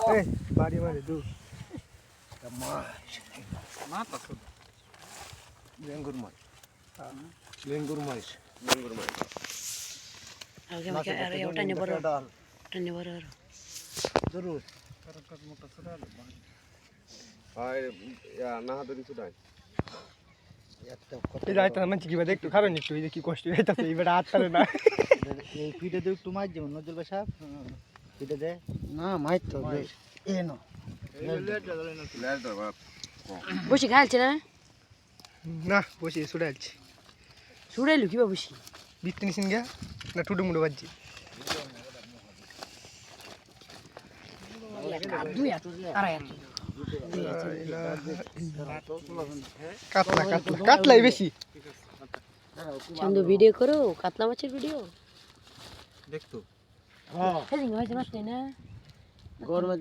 এই বাড়ি মারে দু মাছ মাছ আছে লেঙ্গুর মাছ লেঙ্গুর মাছ আগে আমাকে আরে ওটা নিয়ে বড় আর জরুর কারকাত মোটা ছোড়া আর না হাতরি ছুটাই এই যাইতে না কি বাদে একটু খাবেন একটু এই যে কি কষ্ট হইতাছে এইবার হাত পারে না এই পিঠে দিয়ে একটু মাছ যেমন নজরুল ভাই সাহেব পিঠে দে না মাছ তো এ না লেজ ধর বাপ বসে খাইছে না না বসে ছুটে যাচ্ছি ছুড়াইলো কিবা বসি বিত্তি নিছেন গা না টুডু মুডু বাজছি কাতলা কাতলা কাতলাই বেশি চান্দু ভিডিও করো কাতলা মাছের ভিডিও দেখতো হ্যাঁ মাছ না গরমে